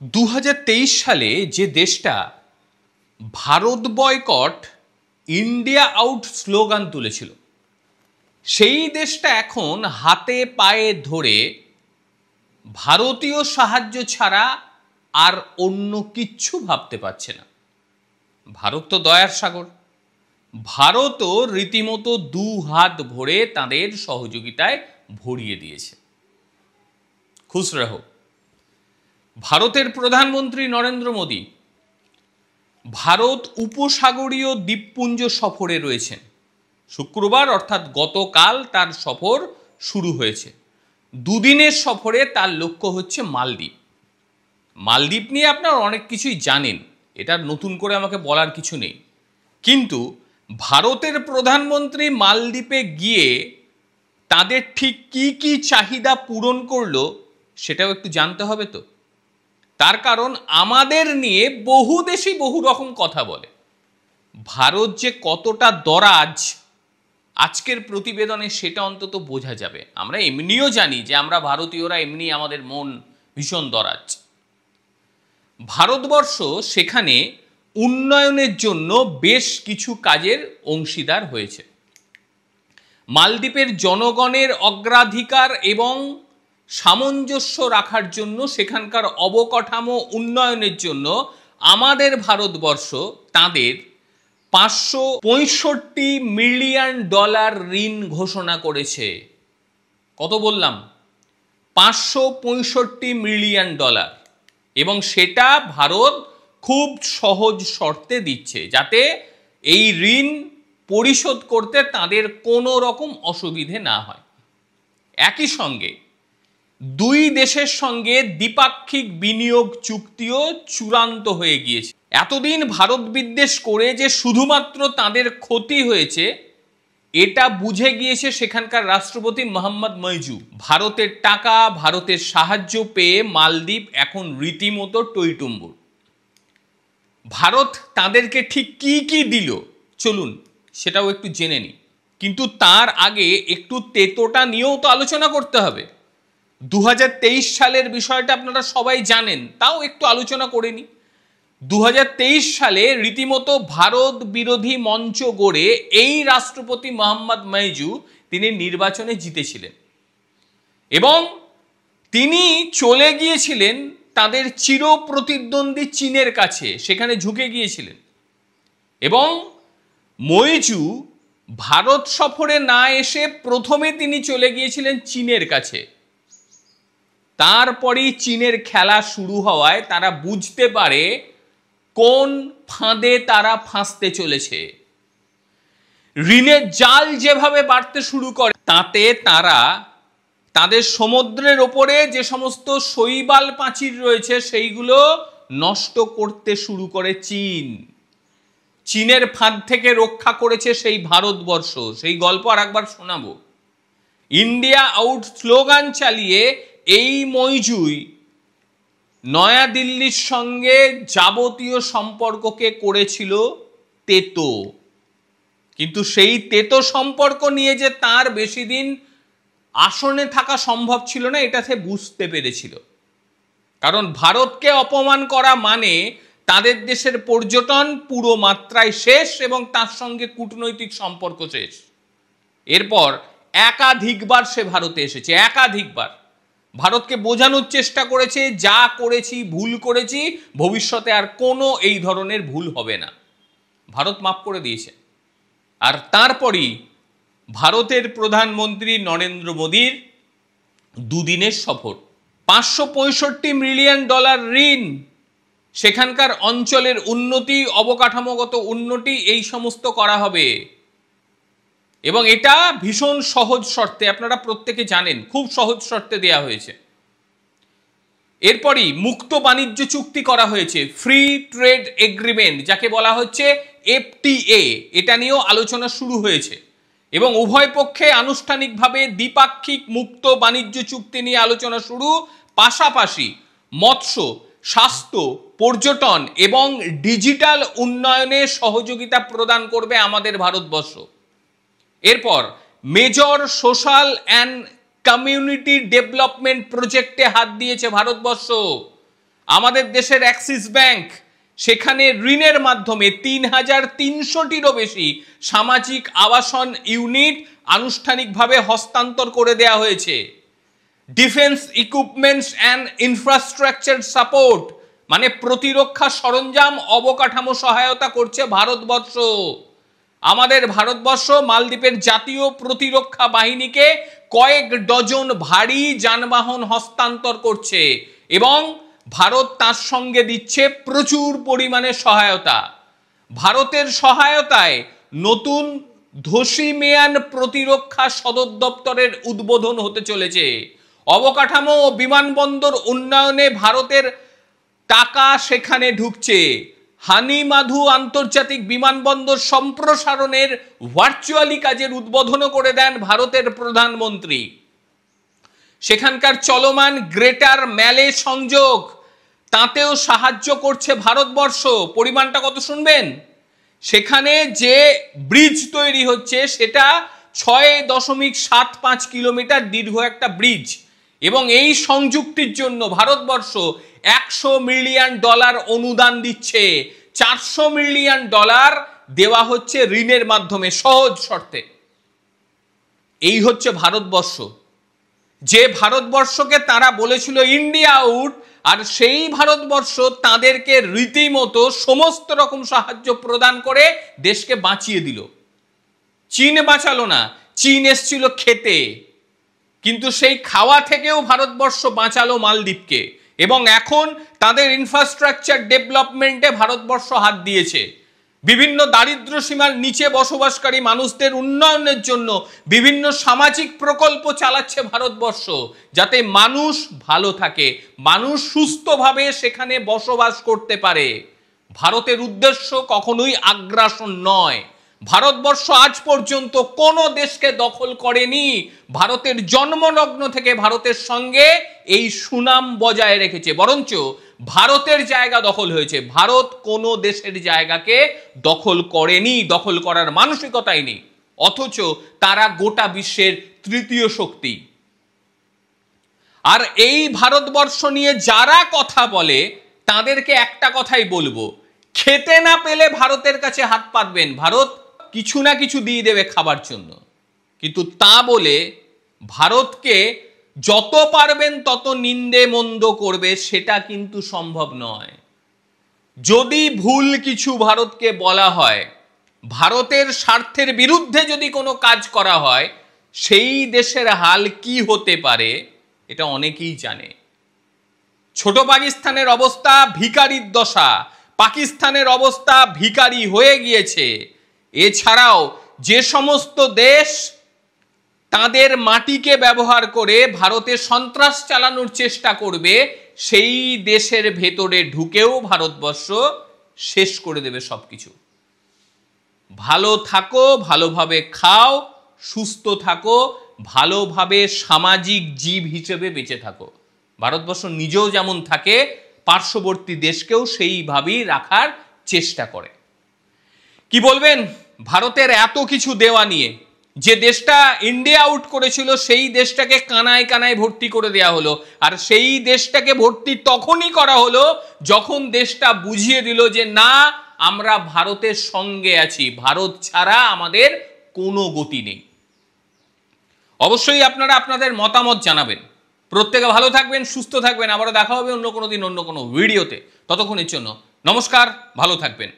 2023 সালে যে দেশটা Bharat boycott India out slogan তুলেছিল, সেই দেশটা এখন হাতে পায়ে ধরে ভারতীয় সাহায্য ছাড়া আর অন্য কিচ্ছু ভাবতে পারছে না। ভারত তো দয়ার সাগর, ভারতও রীতিমতো দু হাত ভরে তাদের সহযোগিতায় ভরিয়ে দিয়েছে। খুশ রহো। ভারতের প্রধানমন্ত্রী নরেন্দ্র মোদী ভারত উপসাগরীয় দ্বীপপুঞ্জ সফরে রয়েছেন। শুক্রবার অর্থাৎ গতকাল তার সফর শুরু হয়েছে। দুদিনের সফরে তার লক্ষ্য হচ্ছে মালদ্বীপ। মালদ্বীপ নিয়ে আপনারা অনেক কিছুই জানেন, এটা নতুন করে আমাকে বলার কিছু নেই। কিন্তু ভারতের প্রধানমন্ত্রী মালদ্বীপে গিয়ে তাদের ঠিক কি কি চাহিদা পূরণ করলো সেটাও একটু জানতে হবে তো। তার কারণ আমাদের নিয়ে বহু দেশই বহু রকম কথা বলে। ভারত যে কতটা দরাজ আজকের প্রতিবেদনে সেটা অন্তত বোঝা যাবে। আমরা এমনিও জানি যে আমরা ভারতীয়রা এমনি আমাদের মন ভীষণ দরাজ। ভারতবর্ষ সেখানে উন্নয়নের জন্য বেশ কিছু কাজের অংশীদার হয়েছে। মালদ্বীপের জনগণের অগ্রাধিকার এবং সামঞ্জস্য রাখার জন্য, সেখানকার অবকাঠামো উন্নয়নের জন্য আমাদের ভারতবর্ষ তাদের $565 মিলিয়ন ঋণ ঘোষণা করেছে। কত বললাম? $565 মিলিয়ন। এবং সেটা ভারত খুব সহজ শর্তে দিচ্ছে, যাতে এই ঋণ পরিশোধ করতে তাদের কোনো রকম অসুবিধে না হয়। একই সঙ্গে দুই দেশের সঙ্গে দ্বিপাক্ষিক বিনিয়োগ চুক্তিও চূড়ান্ত হয়ে গিয়েছে। এতদিন ভারত বিদ্বেষ করে যে শুধুমাত্র তাদের ক্ষতি হয়েছে এটা বুঝে গিয়েছে সেখানকার রাষ্ট্রপতি মোহাম্মদ মইজু। ভারতের টাকা, ভারতের সাহায্য পেয়ে মালদ্বীপ এখন রীতিমতো টইটুম্বুর। ভারত তাদেরকে ঠিক কি কি দিল চলুন সেটাও একটু জেনে নিই। কিন্তু তার আগে একটু তেতোটা নিয়েও তো আলোচনা করতে হবে। 2023 সালের বিষয়টা আপনারা সবাই জানেন, তাও একটু আলোচনা করে নিই। 2023 সালে রীতিমতো ভারত বিরোধী মঞ্চ গড়ে এই রাষ্ট্রপতি মোহাম্মদ মইজু তিনি নির্বাচনে জিতেছিলেন এবং তিনি চলে গিয়েছিলেন তাদের চির প্রতিদ্বন্দ্বী চীনের কাছে, সেখানে ঝুঁকে গিয়েছিলেন। এবং মইজু ভারত সফরে না এসে প্রথমে তিনি চলে গিয়েছিলেন চীনের কাছে। তারপরেই চীনের খেলা শুরু হওয়ায় তারা বুঝতে পারে কোন ফাঁদে তারা ফাঁসতে চলেছে। ঋণের জাল যেভাবে বাড়তে শুরু করে তাতে তারা তাদের সমুদ্রের ওপরে যে সমস্ত শৈবাল প্রাচীর রয়েছে সেইগুলো নষ্ট করতে শুরু করে চীন। চীনের ফাঁদ থেকে রক্ষা করেছে সেই ভারতবর্ষ। সেই গল্প আর একবার শোনাবো। ইন্ডিয়া আউট স্লোগান চালিয়ে এই মইজুই নয়াদিল্লির সঙ্গে যাবতীয় সম্পর্ককে করেছিল তেতো। কিন্তু সেই তেতো সম্পর্ক নিয়ে যে তার বেশি দিন আসনে থাকা সম্ভব ছিল না এটা সে বুঝতে পেরেছিল। কারণ ভারতকে অপমান করা মানে তাদের দেশের পর্যটন পুরো মাত্রায় শেষ এবং তার সঙ্গে কূটনৈতিক সম্পর্ক শেষ। এরপর একাধিকবার সে ভারতে এসেছে, একাধিকবার ভারতকে বোঝানোর চেষ্টা করেছে, যা করেছি ভুল করেছি, ভবিষ্যতে আর কোনো এই ধরনের ভুল হবে না। ভারত মাফ করে দিয়েছে। আর তারপরই ভারতের প্রধানমন্ত্রী নরেন্দ্র মোদীর দুদিনের সফর। $565 মিলিয়ন ঋণ, সেখানকার অঞ্চলের উন্নতি, অবকাঠামোগত উন্নতি, এই সমস্ত করা হবে। এবং এটা ভীষণ সহজ শর্তে, আপনারা প্রত্যেকে জানেন খুব সহজ শর্তে দেয়া হয়েছে। এরপরই মুক্ত বাণিজ্য চুক্তি করা হয়েছে, ফ্রি ট্রেড এগ্রিমেন্ট যাকে বলা হচ্ছে FTA, এটা নিয়েও আলোচনা শুরু হয়েছে। এবং উভয় পক্ষে আনুষ্ঠানিকভাবে দ্বিপাক্ষিক মুক্ত বাণিজ্য চুক্তি নিয়ে আলোচনা শুরু। পাশাপাশি মৎস্য, স্বাস্থ্য, পর্যটন এবং ডিজিটাল উন্নয়নে সহযোগিতা প্রদান করবে আমাদের ভারতবর্ষ। এরপর major social and community development প্রজেক্টে হাত দিয়েছে ভারতবর্ষ। আমাদের দেশের অ্যাক্সিস ব্যাংক, সেখানে ঋণের মাধ্যমে ৩,৩০০টিরও বেশি সামাজিক আবাসন ইউনিট আনুষ্ঠানিকভাবে হস্তান্তর করে দেয়া হয়েছে। Defence equipments and infrastructure support, মানে প্রতিরক্ষা সরঞ্জাম অবকাঠামো সহায়তা করছে ভারতবর্ষ। আমাদের ভারতবর্ষ মালদ্বীপের জাতীয় প্রতিরক্ষা বাহিনীকে কয়েক ডজন ভারী যানবাহন হস্তান্তর করছে এবং ভারত তার সঙ্গে দিচ্ছে প্রচুর পরিমাণে সহায়তা। ভারতের সহায়তায় নতুন ধসিমিয়ান প্রতিরক্ষা সদর দপ্তরের উদ্বোধন হতে চলেছে। অবকাঠামো ও বিমানবন্দর উন্নয়নে ভারতের টাকা সেখানে ঢুকছে। হানিমাধু আন্তর্জাতিক বিমানবন্দর সম্প্রসারণের ভার্চুয়ালি কাজের উদ্বোধনও করে দেন ভারতের প্রধানমন্ত্রী। সেখানকার চলমান গ্রেটার ম্যালে সংযোগ, তাতেও সাহায্য করছে ভারতবর্ষ। পরিমাণটা কত শুনবেন? সেখানে যে ব্রিজ তৈরি হচ্ছে সেটা 6.75 কিলোমিটার দীর্ঘ একটা ব্রিজ, এবং এই সংযুক্তির জন্য ভারতবর্ষ $100 মিলিয়ন অনুদান দিচ্ছে। $400 মিলিয়ন দেওয়া হচ্ছে ঋণের মাধ্যমে সহজ শর্তে। এই হচ্ছে ভারতবর্ষ, যে ভারতবর্ষকে তারা বলেছিল ইন্ডিয়া আউট, আর সেই ভারতবর্ষ তাদেরকে রীতিমতো সমস্ত রকম সাহায্য প্রদান করে দেশকে বাঁচিয়ে দিল। চীন বাঁচালো না, চীন এসছিল খেতে, কিন্তু সেই খাওয়া থেকেও ভারতবর্ষ বাঁচালো মালদ্বীপকে, এবং এখন তাদের ইনফ্রাস্ট্রাকচার ডেভেলপমেন্টে ভারতবর্ষ হাত দিয়েছে। বিভিন্ন দারিদ্র্য সীমার নিচে বসবাসকারী মানুষদের উন্নয়নের জন্য বিভিন্ন সামাজিক প্রকল্প চালাচ্ছে ভারতবর্ষ, যাতে মানুষ ভালো থাকে, মানুষ সুস্থভাবে সেখানে বসবাস করতে পারে। ভারতের উদ্দেশ্য কখনোই আগ্রাসন নয়। ভারতবর্ষ আজ পর্যন্ত কোনো দেশকে দখল করেনি। ভারতের জন্মলগ্ন থেকে ভারতের সঙ্গে এই সুনাম বজায় রেখেছে, বরঞ্চ ভারতের জায়গা দখল হয়েছে। ভারত কোনো দেশের জায়গাকে দখল করেনি, দখল করার মানসিকতাই নেই, অথচ তারা গোটা বিশ্বের তৃতীয় শক্তি। আর এই ভারতবর্ষ নিয়ে যারা কথা বলে তাদেরকে একটা কথাই বলবো, খেতে না পেলে ভারতের কাছে হাত পাতবেন, ভারত কিছু না কিছু দিয়ে দেবে খাবার জন্য, কিন্তু তা বলে ভারতকে যত পারবেন তত নিন্দে মন্দ করবে, সেটা কিন্তু সম্ভব নয়। যদি ভুল কিছু ভারতকে বলা হয়, ভারতের স্বার্থের বিরুদ্ধে যদি কোনো কাজ করা হয়, সেই দেশের হাল কি হতে পারে এটা অনেকেই জানে। ছোট পাকিস্তানের অবস্থা ভিখারির দশা, পাকিস্তানের অবস্থা ভিখারি হয়ে গিয়েছে। এছাড়াও যে সমস্ত দেশ তাদের মাটিকে ব্যবহার করে ভারতে সন্ত্রাস চালানোর চেষ্টা করবে, সেই দেশের ভেতরে ঢুকেও ভারতবর্ষ শেষ করে দেবে সবকিছু। ভালো থাকো, ভালোভাবে খাও, সুস্থ থাকো, ভালোভাবে সামাজিক জীব হিসেবে বেঁচে থাকো। ভারতবর্ষ নিজেও যেমন থাকে, পার্শ্ববর্তী দেশকেও সেইভাবেই রাখার চেষ্টা করে। কি বলবেন ভারতের এত কিছু দেওয়া নিয়ে? যে দেশটা ইন্ডিয়া আউট করেছিল সেই দেশটাকে কানায় কানায় ভর্তি করে দেয়া হলো, আর সেই দেশটাকে ভর্তি তখনই করা হলো যখন দেশটা বুঝিয়ে দিল যে না, আমরা ভারতের সঙ্গে আছি, ভারত ছাড়া আমাদের কোনো গতি নেই। অবশ্যই আপনারা আপনাদের মতামত জানাবেন। প্রত্যেকে ভালো থাকবেন, সুস্থ থাকবেন। আবারও দেখা হবে অন্য কোনো দিন অন্য কোনো ভিডিওতে। ততক্ষণের জন্য নমস্কার, ভালো থাকবেন।